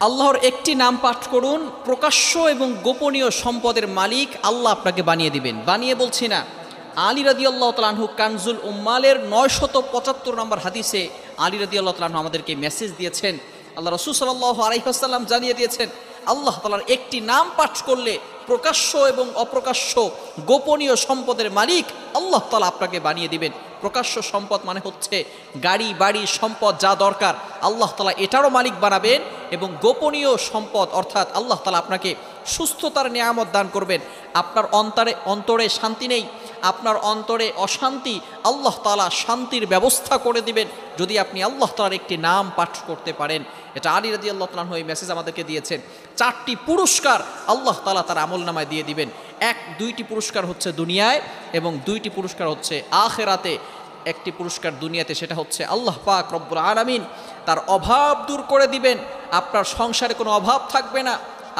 আল্লাহর একটি নাম পাঠ করুন, প্রকাশ্য এবং গোপনীয় সম্পদের মালিক আল্লাহ আপনাকে বানিয়ে দিবেন। বানিয়ে বলছি না, আলী রাদিয়াল্লাহু তাআলা আনহু কানজুল উম্মালের 975 নম্বর হাদিসে আলী রাদিয়াল্লাহু তাআলা আনহু আমাদেরকে মেসেজ দিয়েছেন। আল্লাহ রাসূল সাল্লাল্লাহু আলাইহি ওয়াসাল্লাম জানিয়ে দিয়েছেন, আল্লাহ তাআলার একটি নাম পাঠ করলে প্রকাশ্য এবং অপ্রকাশ্য গোপনীয় সম্পদের মালিক আল্লাহ তাআলা আপনাকে বানিয়ে দিবেন। প্রকাশ্য সম্পদ মানে হচ্ছে গাড়ি বাড়ি সম্পদ যা দরকার আল্লাহ তাআলা এটারও মালিক বানাবেন, এবং গোপনীয় সম্পদ অর্থাৎ আল্লাহ তাআলা আপনাকে সুস্থতার নিয়ামত দান করবেন। আপনার অন্তরে শান্তি নেই, আপনার অন্তরে অশান্তি, আল্লাহ তাআলা শান্তির ব্যবস্থা করে দিবেন যদি আপনি আল্লাহ তাআলার একটি নাম পাঠ করতে পারেন। এটা আলী রাদিয়াল্লাহু তাআলা এই মেসেজ আমাদেরকে দিয়েছেন। 4টি পুরস্কার আল্লাহ তাআলা তার আমলনামায় দিয়ে দিবেন। 2টি পুরস্কার হচ্ছে দুনিয়ায় এবং 2টি পুরস্কার হচ্ছে আখিরাতে। একটি পুরস্কার দুনিয়াতে, সেটা হচ্ছে আল্লাহ পাক রব্বুল আলামিন তার অভাব দূর করে দিবেন। আপনার সংসারে কোনো অভাব থাকবে না,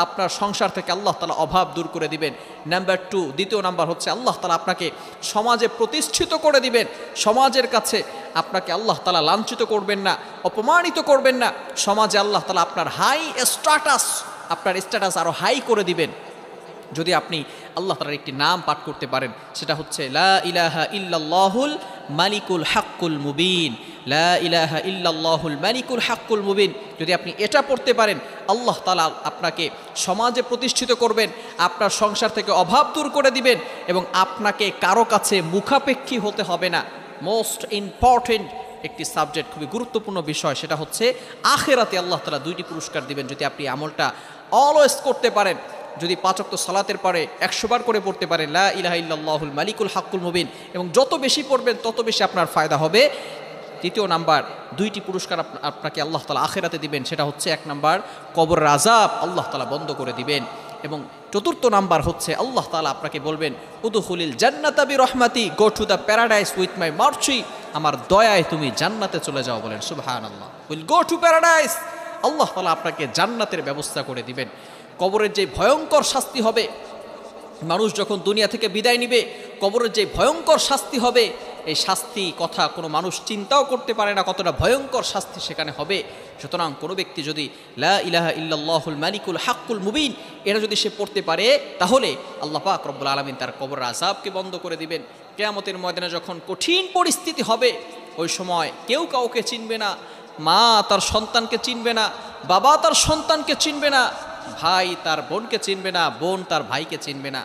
আপনার সংসার থেকে আল্লাহ তাআলা অভাব দূর করে দিবেন। নাম্বার 2, দ্বিতীয় নাম্বার হচ্ছে আল্লাহ তাআলা আপনাকে সমাজে প্রতিষ্ঠিত করে দিবেন। সমাজের কাছে আপনাকে আল্লাহ তাআলা লাঞ্ছিত করবেন না, অপমানিত করবেন না। সমাজে আল্লাহ তাআলা আপনার আপনার স্ট্যাটাস আরও হাই করে দিবেন যদি আপনি আল্লাহ তাআলার একটি নাম পাঠ করতে পারেন। সেটা হচ্ছে লা ইলাহা ইল্লাল্লাহুল মালিকুল হাক্কুল মুবিন। লা ইলাহা ইল্লাল্লাহুল মালিকুল হাক্কুল মুবিন যদি আপনি এটা পড়তে পারেন, আল্লাহ তাআলা আপনাকে সমাজে প্রতিষ্ঠিত করবেন, আপনার সংসার থেকে অভাব দূর করে দিবেন, এবং আপনাকে কারো কাছে মুখাপেক্ষী হতে হবে না। মোস্ট ইম্পর্টেন্ট একটি সাবজেক্ট, খুবই গুরুত্বপূর্ণ বিষয়, সেটা হচ্ছে আখিরাতে আল্লাহ তাআলা 2টি পুরস্কার দিবেন যদি আপনি আমলটা অলওয়েজ করতে পারেন। যদি 5 ওয়াক্ত সালাতের পরে 100 বার করে পড়তে পারেন লা ইলাহা ইল্লাল্লাহুল মালিকুল হাক্কুল মুবিন, এবং যত বেশি পড়বেন তত বেশি আপনার ফায়দা হবে। তৃতীয় নাম্বার, 2টি পুরস্কার আপনাকে আল্লাহ তাআলা আখিরাতে দিবেন। সেটা হচ্ছে 1 নাম্বার, কবরের আযাব আল্লাহ তাআলা বন্ধ করে দিবেন, এবং 4র্থ নাম্বার হচ্ছে আল্লাহ তাআলা আপনাকে বলবেন উদখুলিল জান্নাতা বিরহমাতি, go to the paradise with my mercy, আমার দয়ায় তুমি জান্নাতে চলে যাও। বলেন সুবহানাল্লাহ। উইল গো টু প্যারাডাইস, আল্লাহ তাআলা আপনাকে জান্নাতের ব্যবস্থা করে দিবেন। কবরের যে ভয়ঙ্কর শাস্তি হবে, মানুষ যখন দুনিয়া থেকে বিদায় নিবে, কবরের যে ভয়ঙ্কর শাস্তি হবে, এই শাস্তি কথা কোনো মানুষ চিন্তাও করতে পারে না কতটা ভয়ঙ্কর শাস্তি সেখানে হবে। সুতরাং কোনো ব্যক্তি যদি লা ইলাহা ইল্লাল্লাহুল মালিকুল হাক্কুল মুবিন এটা যদি সে পড়তে পারে, তাহলে আল্লাহ পাক রব্বুল আলামিন তার কবরের আযাবকে বন্ধ করে দিবেন। কিয়ামতের ময়দানে যখন কঠিন পরিস্থিতি হবে, ওই সময় কেউ কাউকে চিনবে না, মা তার সন্তানকে চিনবে না, বাবা তার সন্তানকে চিনবে না, ভাই তার বোনকে চিনবে না, বোন তার ভাইকে চিনবে না।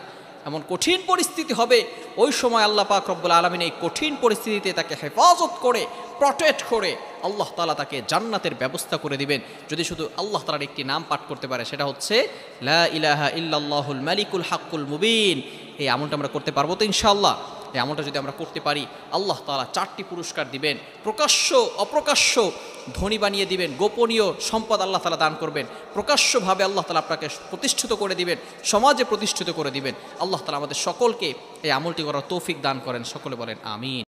এমন কঠিন পরিস্থিতি হবে। ওই সময় আল্লাহ পাক রব্বুল আলামিন এই কঠিন পরিস্থিতিতে তাকে হেফাজত করে, প্রটেক্ট করে আল্লাহ তাআলা তাকে জান্নাতের ব্যবস্থা করে দিবেন যদি শুধু আল্লাহ তাআলার একটি নাম পাঠ করতে পারে। সেটা হচ্ছে লা ইলাহা ইল্লাল্লাহুল মালিকুল হাক্কুল মুবিন। এই আমলটা আমরা করতে পারবো তো ইনশাআল্লাহ? এই আমলটা যদি আমরা করতে পারি, আল্লাহ তাআলা 4টি পুরস্কার দিবেন, প্রকাশ্য অপ্রকাশ্য ধনী বানিয়ে দিবেন, গোপনীয় সম্পদ আল্লাহ তাআলা দান করবেন, প্রকাশ্যভাবে আল্লাহ তাআলা আপনাকে প্রতিষ্ঠিত করে দিবেন, সমাজে প্রতিষ্ঠিত করে দিবেন। আল্লাহ তাআলা আমাদের সকলকে এই আমলটি করার তৌফিক দান করেন। সকলে বলেন আমিন।